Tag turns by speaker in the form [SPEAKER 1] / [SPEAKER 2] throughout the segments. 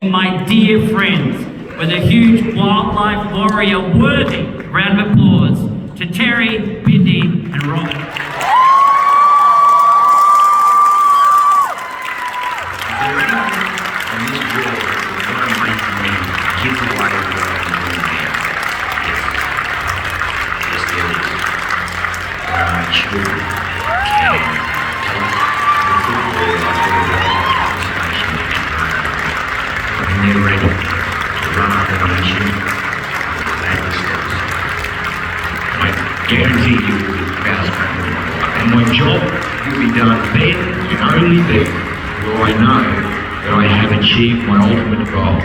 [SPEAKER 1] My dear friends, with a huge wildlife warrior worthy round of applause to Terri, Bindi and Robin.
[SPEAKER 2] They're ready to run up the nation and the steps. I guarantee you will be proud. And my job will be done then and only then will I know that I have achieved my ultimate goal.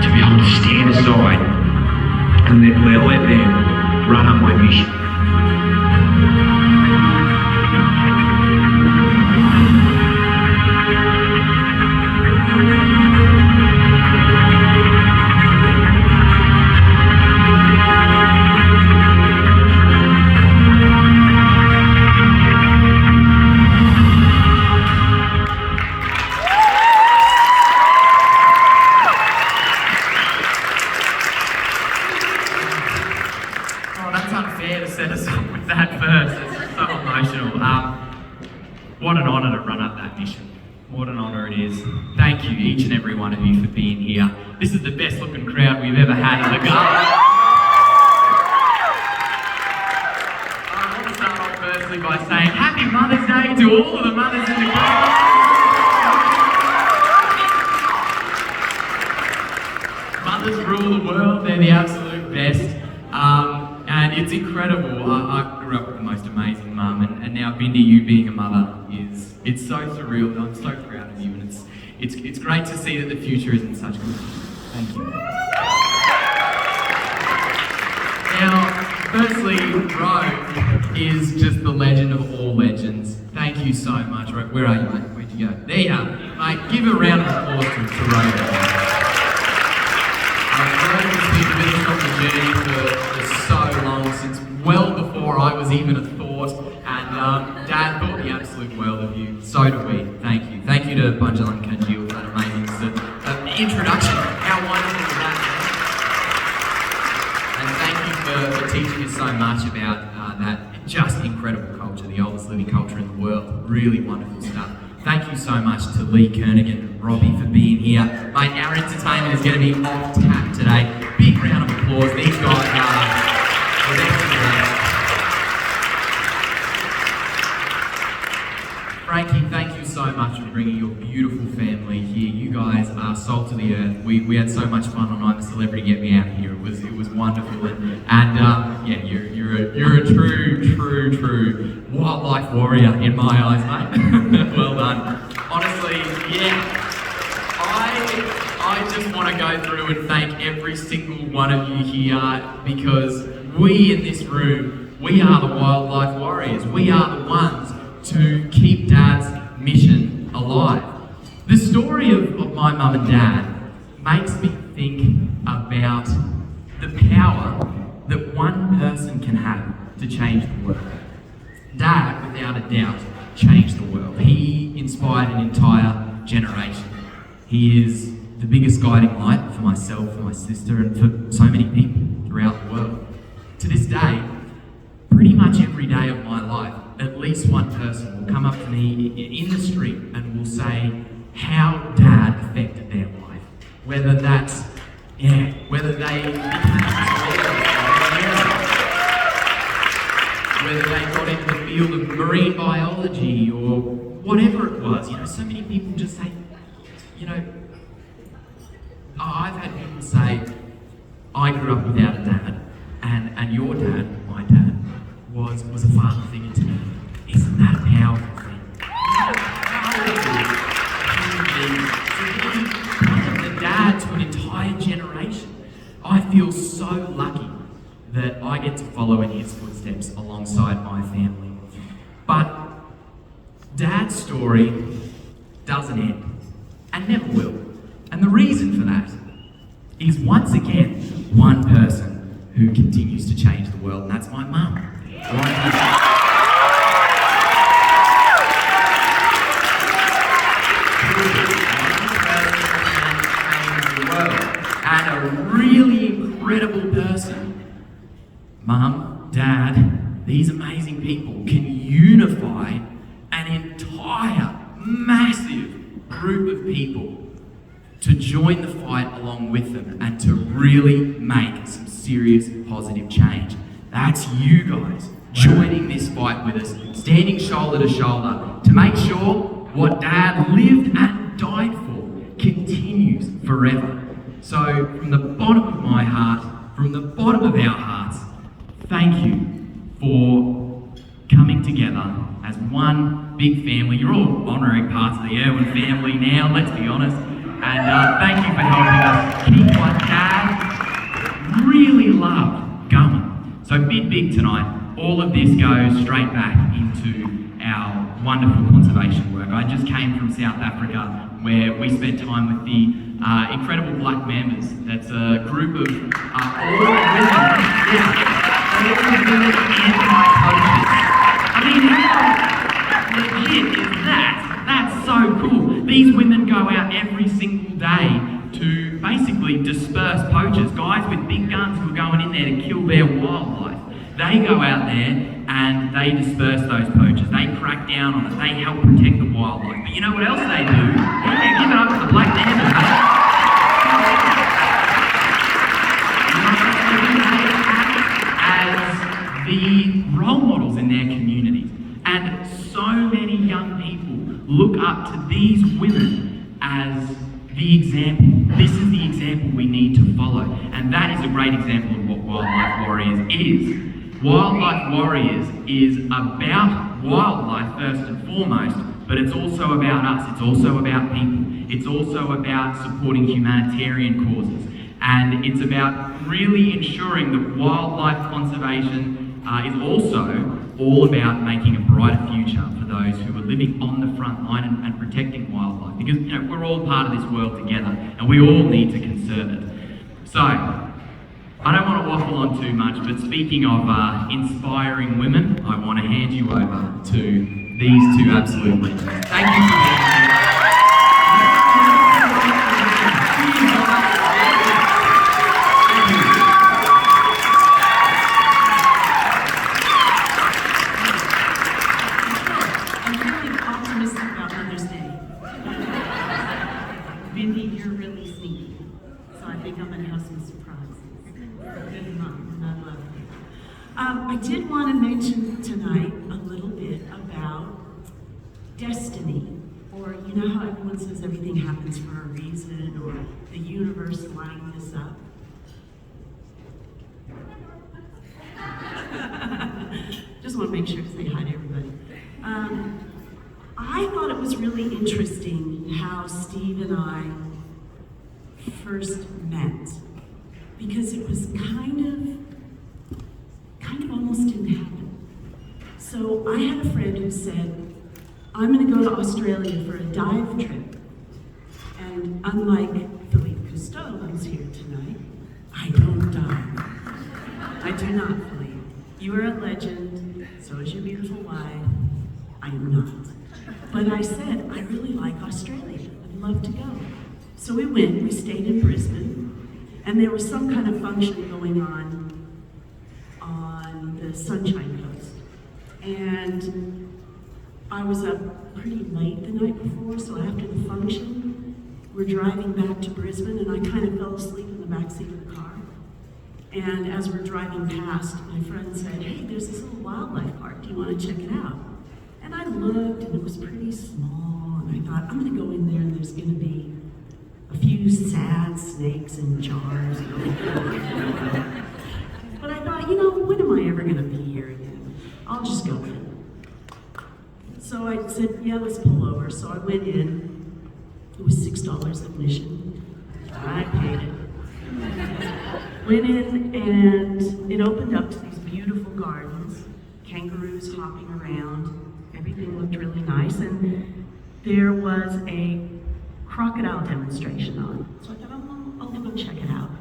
[SPEAKER 2] To be able to stand aside and let them run up my mission.
[SPEAKER 1] Set us up with that first. It's so emotional. What an honour to run up that mission. What an honour it is. Thank you, each and every one of you, for being here. This is the best looking crowd we've ever had at the Gala. I want to start off firstly by saying Happy Mother's Day to all of the mothers in the crowd. Mothers rule the world. They're the absolute best. And it's incredible. I grew up with the most amazing mum, and now Bindi, you being a mother, it's so surreal. I'm so proud of you, and it's great to see that the future is in such good hands. Thank you. Now, firstly, Ro is just the legend of all legends. Thank you so much. Ro, where are you, mate? Where'd you go? There you are. Mate, give a round of applause to Ro. I've been on the journey for so long, since well before I was even a thought, and Dad thought the absolute world of you. So do we. Thank you. Thank you to Bunjalan Kanjil for that amazing introduction. How wonderful was that? And thank you for teaching us so much about that just incredible culture, the oldest living culture in the world. Really wonderful stuff. Thank you so much to Lee Kernaghan and Robbie for being here. Mate, our entertainment is going to be off tap today. Big round of applause. These guys are the best of the best. Frankie, thank you so much for bringing your beautiful family here. You guys are salt of the earth. We had so much fun on I'm a Celebrity Get Me Out here. It was wonderful. And yeah, you're a true wildlife warrior in my eyes, mate. Well done. Honestly, yeah. I just want to go through and thank every single one of you here, because we in this room, we are the wildlife warriors. We are the ones to keep Dad's mission alive. The story of my mum and Dad makes me think about the power that one person can have to change the world. Dad, without a doubt, changed the world. He inspired an entire generation. He is the biggest guiding light for myself, for my sister, and for so many people throughout the world. To this day, pretty much every day of my life, at least one person will come up to me in the street and will say how Dad affected their life. Whether that's, whether they whether they got into the field of marine biology or whatever it was. You know, so many people just say, you know, I've had people say, I grew up without a dad, and your dad, my dad, was a father figure to me. Isn't that a powerful thing? To be the dad to an entire generation. I feel so lucky that I get to follow in his footsteps alongside my family. But Dad's story doesn't end, and never will. And the reason for that is, once again, one person who continues to change the world, and that's my mum. Right here. and a really incredible person. Mum, Dad, these amazing people can unify an entire massive group of people to join the fight along with them and to really make some serious positive change. That's you guys joining this fight with us, standing shoulder to shoulder to make sure what Dad lived and died for continues forever. So from the bottom of my heart, from the bottom of our hearts, thank you for coming together as one big family. You're all honorary parts of the Irwin family now, let's be honest. And thank you for helping us keep what Dad really loved going. So big tonight, all of this goes straight back into our wonderful conservation work. I just came from South Africa where we spent time with the incredible Black Members. That's a group of all women, all women anti-poachers. I mean, how legit is that? That's so cool. These women go out every single day to basically disperse poachers, guys with big guns who are going in there to kill their wildlife. They go out there and they disperse those poachers. They crack down on it. They help protect the wildlife. But you know what else they do? Yeah, give it up to the Black Members. As the role models in their communities. And so many young people look up to these women as the example. This is the example we need to follow. And that is a great example of what Wildlife Warriors is. Wildlife Warriors is about wildlife first and foremost, but it's also about us. It's also about people. It's also about supporting humanitarian causes. And it's about really ensuring that wildlife conservation is also all about making a brighter future for those who are living on the front line and protecting wildlife. Because, you know, we're all part of this world together and we all need to conserve it. So, I don't want to waffle on too much, but speaking of inspiring women, I want to hand you over to these two absolute legends. Thank you for being here.
[SPEAKER 3] Bindi, you're really sneaky, so I think I'm going to have some surprises. Good mom, and I love you. I did want to mention tonight a little bit about destiny, or you know how everyone says everything happens for a reason, or the universe lined this up. Just want to make sure to say hi to everybody. I thought it was really interesting how Steve and I first met, because it was kind of almost didn't happen. So I had a friend who said, I'm going to go to Australia for a dive trip. And unlike Philippe Cousteau, who's here tonight, I don't dive. I do not, Philippe. You are a legend, so is your beautiful wife. I am not. But I said, I really like Australia. I'd love to go. So we went, we stayed in Brisbane, and there was some kind of function going on the Sunshine Coast. And I was up pretty late the night before, so after the function, we're driving back to Brisbane, and I kind of fell asleep in the backseat of the car. And as we're driving past, my friend said, hey, there's this little wildlife park. Do you want to check it out? And I looked, and it was pretty small, and I thought, I'm going to go in there, and there's going to be a few sad snakes in jars. But I thought, you know, when am I ever going to be here again? I'll just go in. So I said, yeah, let's pull over. So I went in. It was $6 admission. I paid it. Went in, and it opened up to these beautiful gardens, kangaroos hopping around. Everything looked really nice, and there was a crocodile demonstration on. So I thought, I'll go check it out.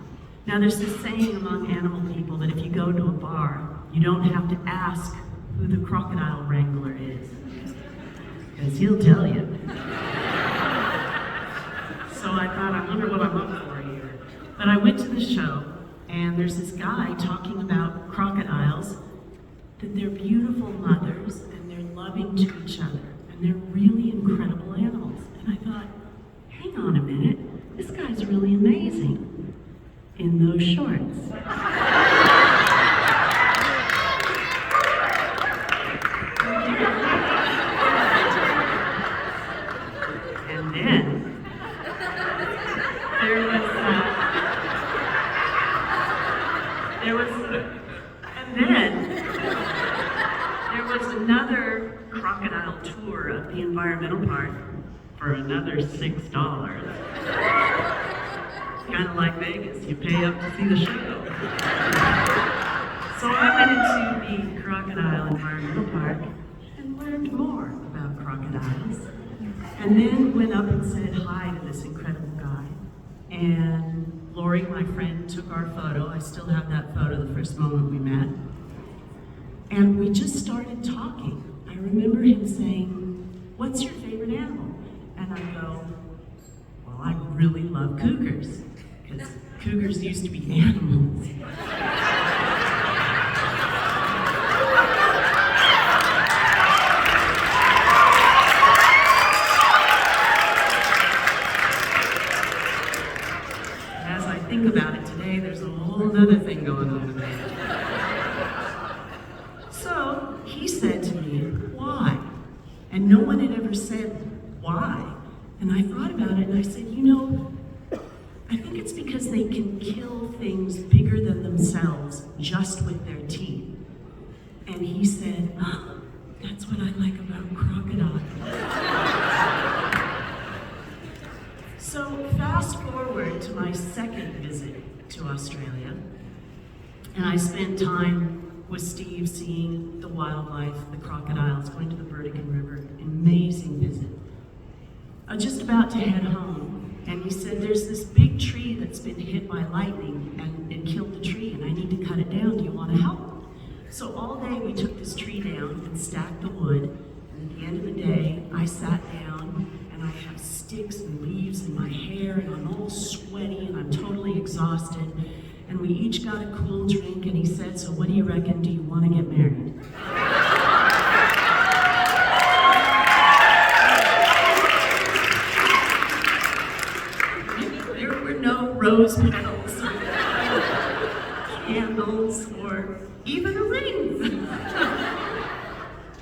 [SPEAKER 3] Now, there's this saying among animal people that if you go to a bar, you don't have to ask who the crocodile wrangler is, because he'll tell you. So I thought, I wonder what I'm up for here. But But I went to the show, and there's this guy talking about crocodiles, that they're beautiful mothers, and they're loving to each other, and they're really incredible animals. And I thought, hang on a minute, this guy's really amazing in those shorts. And then there was another crocodile tour of the environmental park for another $6. Kind of like Vegas, you pay up to see the show. So I went into the Crocodile Environmental Park and learned more about crocodiles. And then went up and said hi to this incredible guy. And Lori, my friend, took our photo. I still have that photo, the first moment we met. And we just started talking. I remember him saying, "What's your favorite animal?" And I go, "Well, I really love cougars, because cougars used to be animals." As I think about it today, there's a whole other thing going on with that. So he said to me, "Why?" And no one had ever said why. And I thought about it and I said, I think it's because they can kill things bigger than themselves just with their teeth. And he said, "Oh, that's what I like about crocodiles." So fast forward to my second visit to Australia, and I spent time with Steve seeing the wildlife, the crocodiles, going to the Burdekin River. Amazing visit. I was just about to head home, and he said, "There's this big tree that's been hit by lightning, and it killed the tree, and I need to cut it down. Do you want to help?" So all day we took this tree down and stacked the wood, and at the end of the day, I sat down, and I have sticks and leaves in my hair, and I'm all sweaty, and I'm totally exhausted, and we each got a cool drink, and he said, "So what do you reckon? Do you want to get married?" There were no rose petals, candles, or even a ring.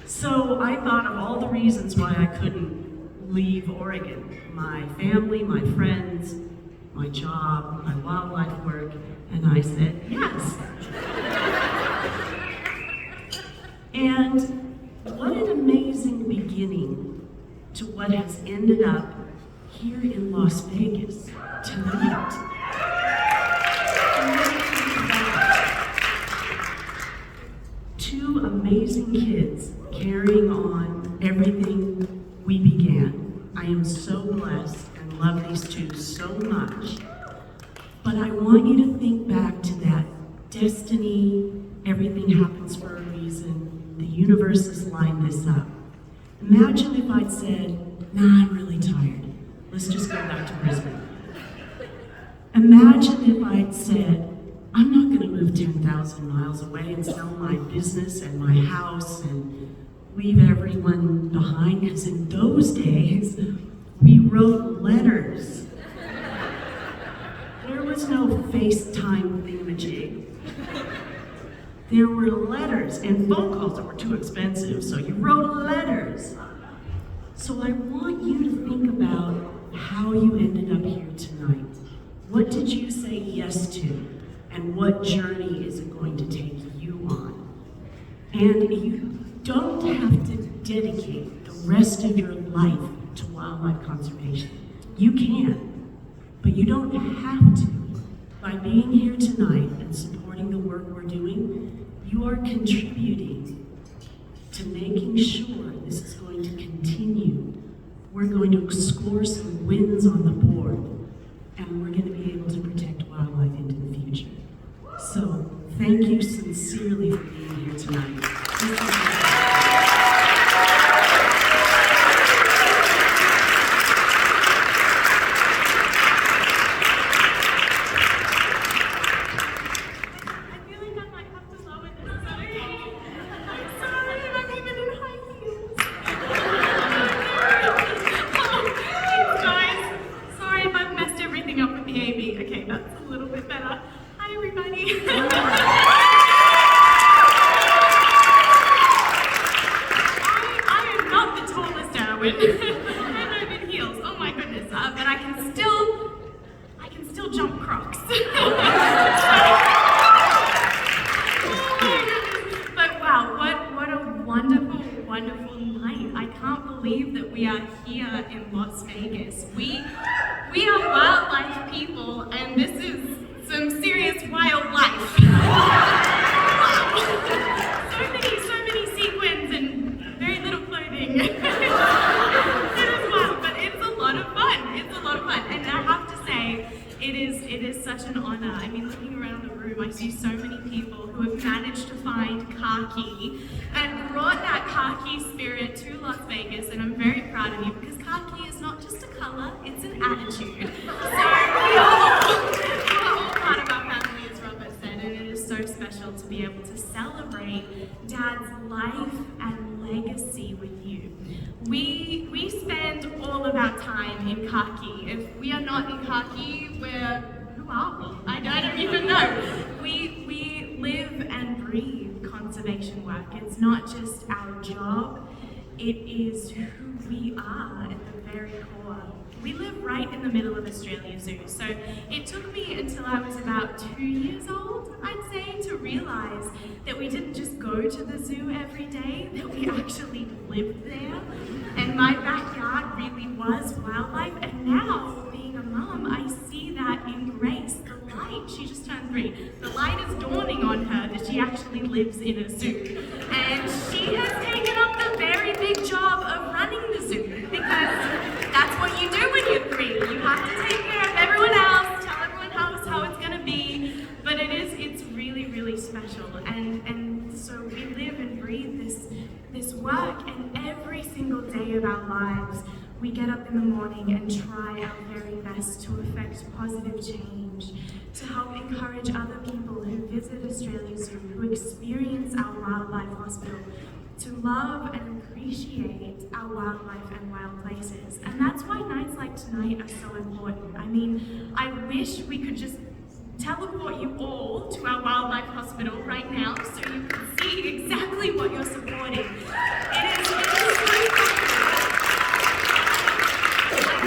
[SPEAKER 3] So I thought of all the reasons why I couldn't leave Oregon. My family, my friends, my job, my wildlife work, and I said yes. And what an amazing beginning to what has ended up here in Las Vegas tonight. Two amazing kids carrying on everything we began. I am so blessed and love these two so much. But I want you to think back to that destiny, everything happens for a reason, the universe has lined this up. Imagine if I'd said, "Nah, I'm really tired. Let's just go back to Brisbane." Imagine if I'd said, "I'm not going to move 10,000 miles away and sell my business and my house and leave everyone behind," because in those days, we wrote letters. There was no FaceTime thingamajig. There were letters and phone calls that were too expensive, so you wrote letters. So I want you to think about how you ended up here tonight. What did you say yes to? And what journey is it going to take you on? And you don't have to dedicate the rest of your life to wildlife conservation. You can. But you don't have to. By being here tonight and supporting the work we're doing, you are contributing to making sure this is going to continue. We're going to score some wins on the board, and we're going to be able to protect wildlife into the future. So, thank you sincerely for being here tonight.
[SPEAKER 4] that's a little bit better. Hi, everybody. I am not the tallest Irwin. And I'm in heels. Oh my goodness. But I can still jump crocs. But wow, what a wonderful, wonderful night. I can't believe that we are here in Las Vegas. We are wildlife people, and this is some serious wildlife. Wow. So many sequins and very little clothing. It is wild, but it's a lot of fun. It's a lot of fun. And I have to say, it is such an honor. I mean, looking around the room, I see so many people who have managed to find khaki and brought that khaki spirit to Las Vegas, and I'm very proud of you because khaki is not just a color, it's an attitude. So we are all part of our family, as Robert said, and it is so special to be able to celebrate Dad's life and legacy with you. We spend all of our time in khaki. If we are not in khaki, who are we? I don't even know. We live and breathe conservation work. It's not just our job, it is who we are at the very core. We live right in the middle of Australia Zoo, so it took me until I was about 2 years old, I'd say, to realise that we didn't just go to the zoo every day, that we actually lived there. And my backyard really was wildlife, and now, being a mum, I see that in Grace, the light. She just turned 3. The light is dawning on her that she actually lives in a zoo. And she has taken up the very big job of running the zoo, because that's what you do when you're 3. You have to take care of everyone else, tell everyone how it's gonna be, but it's really, really special. And so we live and breathe this work, and every single day of our lives, we get up in the morning and try our very best to affect positive change, to help encourage other people who visit Australia Zoo, who experience our wildlife hospital, to love and appreciate our wildlife and wild places. And that's why nights like tonight are so important. I mean, I wish we could just teleport you all to our wildlife hospital right now so you can see exactly what you're supporting. It is so I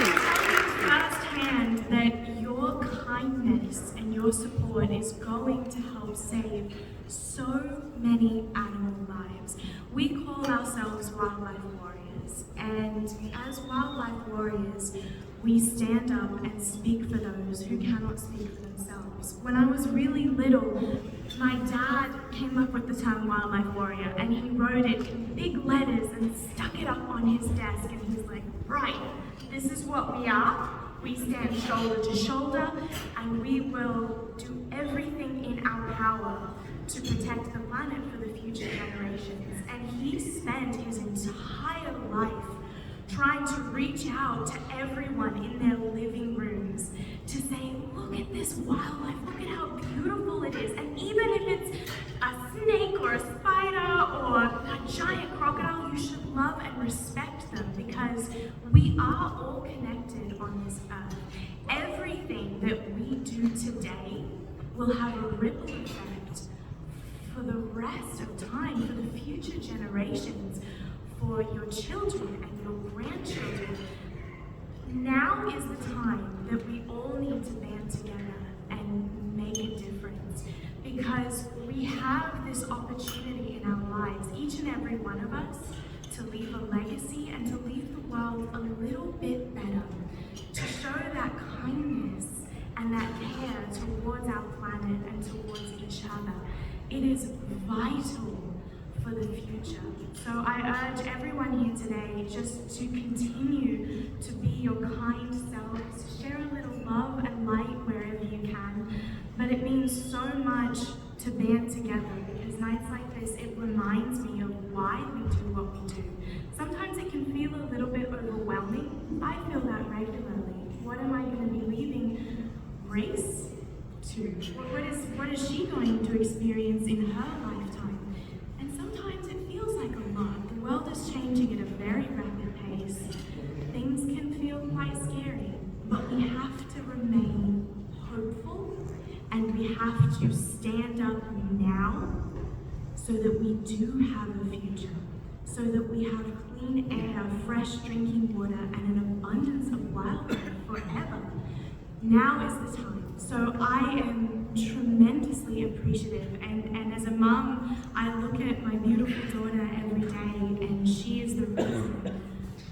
[SPEAKER 4] can tell you firsthand that your kindness and your support is going to help save so many animal lives. We call ourselves wildlife warriors, and as wildlife warriors, we stand up and speak for those who cannot speak for themselves. When I was really little, my dad came up with the term wildlife warrior, and he wrote it in big letters and stuck it up on his desk, and he's like, right, this is what we are. We stand shoulder to shoulder, and we will do everything in our power to protect the planet for the future generations. And he spent his entire life trying to reach out to everyone in their living rooms to say, look at this wildlife, look at how beautiful it is. And even if it's a snake or a spider or a giant crocodile, you should love and respect them, because we are all connected on this earth. Everything that we do today will have a ripple effect for the rest of time, for the future generations, for your children and your grandchildren. Now is the time that we all need to band together and make a difference, because we have this opportunity in our lives, each and every one of us, to leave a legacy and to leave the world a little bit better, to show that kindness and that care towards our planet and towards each other. It is vital for the future. So I urge everyone here today just to continue to be your kind selves, share a little love and light wherever you can, but it means so much to band together, because nights like this, it reminds me of why we do what we do. Sometimes it can feel a little bit overwhelming. I feel that regularly. What am I going to be leaving Grace to? What is she going to experience in her lifetime? And sometimes it feels like a lot. The world is changing at a very rapid pace. Things can feel quite scary, but we have to remain hopeful
[SPEAKER 5] have to stand up now so that we do have a future, so that we have clean air, fresh drinking water, and an abundance of wildlife forever. Now is the time. So I am tremendously appreciative, and as a mum, I look at my beautiful daughter every day, and she is the reason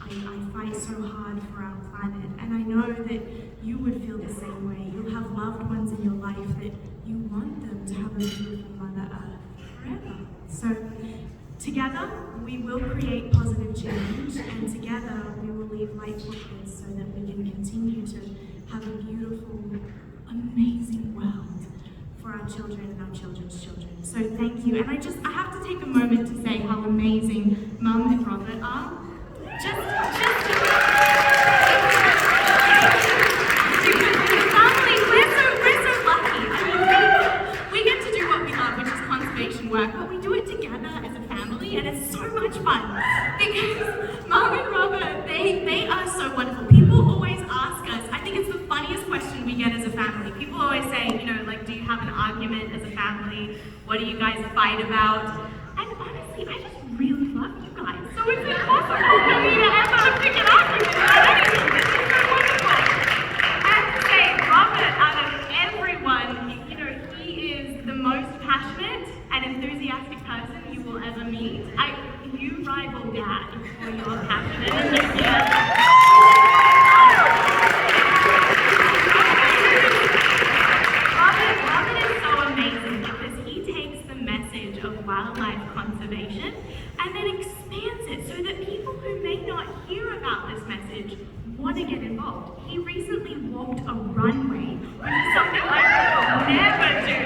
[SPEAKER 5] I fight so hard for our planet. And I know that you would feel the same way. You'll have loved ones in your life that you want them to have a beautiful Mother Earth forever. So together, we will create positive change, and together we will leave light footprints so that we can continue to have a beautiful, amazing world for our children and our children's children. So thank you. And I have to take a moment to say how amazing Mum and Robert are. We're so lucky. I mean, we get to do what we love, which is conservation work, but we do it together as a family, and it's so much fun. Because Mum and Robert, they are so wonderful. People always ask us, I think it's the funniest question we get as a family. People always say, you know, like, do you have an argument as a family? What do you guys fight about? And honestly, I just really love you guys. So it's impossible for me to ever pick an argument about anything. This is so wonderful. I have to say, Robert, out of everyone, you know, he is the most passionate and enthusiastic person you will ever meet. You rival Dad for your passionate and enthusiasm. Robert is so amazing because he takes the message of wildlife conservation and then expands it so that people who may not hear about this message want to get involved. He recently walked a runway, which is something I would never do.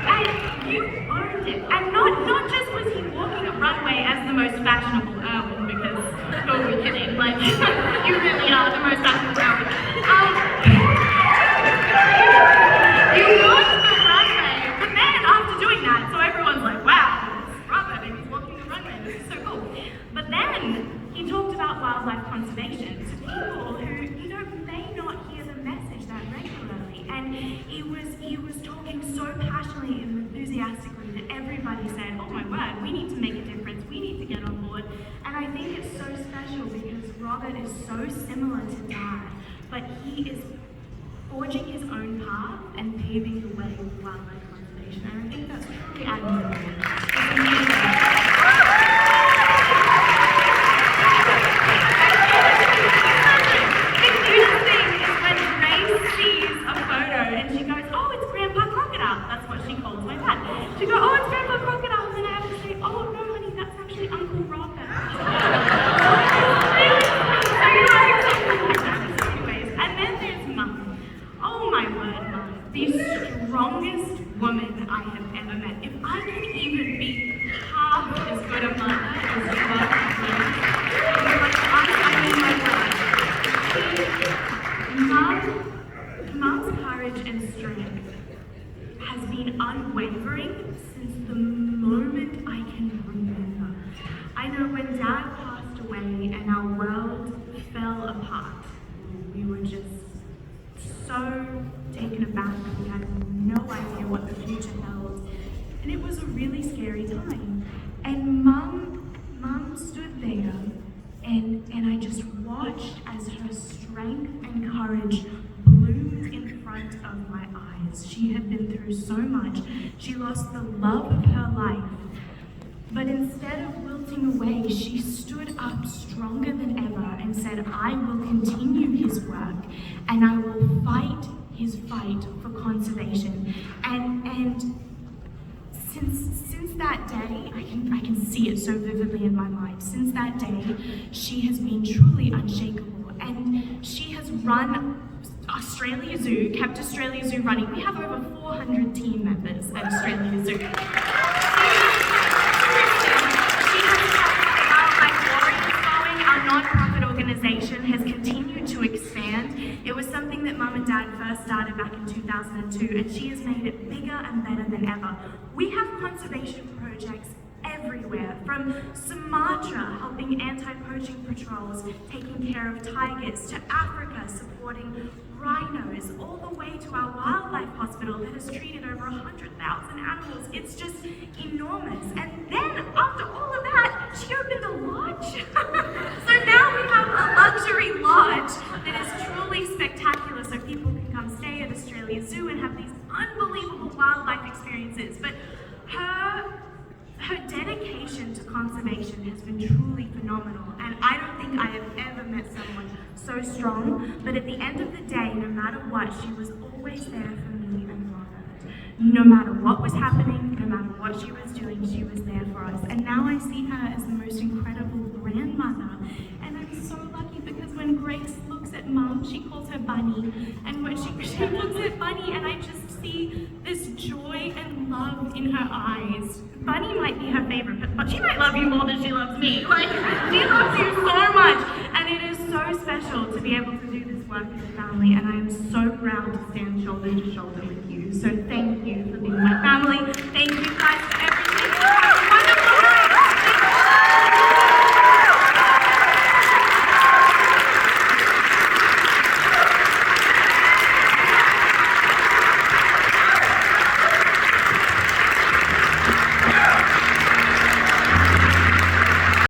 [SPEAKER 5] And you owned it. And not just was he walking a runway as the most fashionable Irwin, because who are we kidding? Like, you really are the most fashionable Irwin. You walked the runway, but then after doing that, so everyone's like, wow, it's Robert and he's walking the runway, this is so cool. But then he talked about wildlife conservation to people who, you know, may not hear the message that regularly. And he was talking so passionately and enthusiastically that everybody said, oh my word, we need to make a difference, we need to get on board. And I think it's so special because Robert is so similar to Dad, but he is forging his own path and paving the way for wildlife conservation. And I think that's truly admirable. It's amazing. The cutest thing is when Grace sees a photo and she goes, oh, it's Grandpa Crocodile. That's what she calls my dad. She goes, oh, it's Grandpa Crocodile. And then I have to say, oh, no, honey, that's actually Uncle Robert. So you know exactly like that. So anyways, and then there's Mum. Oh my word, Mum. The strongest woman I have ever met. If I can even be half as good a mother as you are, Mum's courage and strength has been unwavering since the moment I can remember. I know when Dad passed away and our world fell apart, we were just so taken aback. We had no idea what the future held. And it was a really scary time. And Mum stood there and I just watched as her strength and courage bloomed in front of my eyes. She had been through so much. She lost the love of her life. But instead of wilting away, she stood up stronger than ever and said, I will continue his work and I will fight his fight for conservation. And since that day, I can see it so vividly in my mind. Since that day, she has been truly unshakable, and she has run Australia Zoo, kept Australia Zoo running. We have over 400 team members at Australia Zoo. Our non-profit organization has continued to expand. It was something that Mum and Dad first started back in 2002, and she has made it bigger and better than ever. We have conservation projects everywhere, from Sumatra helping anti-poaching patrols, taking care of tigers, to Africa supporting rhinos, all the way to our wildlife hospital hospital that has treated over 100,000 animals. It's just enormous. And then, after all of that, she opened a lodge. So now we have a luxury lodge that is truly spectacular, so people can come stay at Australia Zoo and have these unbelievable wildlife experiences. But her dedication to conservation has been truly phenomenal, and I don't think I have ever met someone so strong. But at the end of the day, no matter what, she was always there for me and Mama. No matter what was happening, no matter what she was doing, she was there for us. And now I see her as the most incredible grandmother, and I'm so lucky because when Grace looks at Mum, she calls her Bunny, and when she looks at Bunny, and I just see this joy and love in her eyes. Bunny might be her favorite, but she might love you more than she loves me. Like, she loves you so much, and it is so special to be able to do this work as a family, and I am so proud to stand shoulder to shoulder with you. So thank you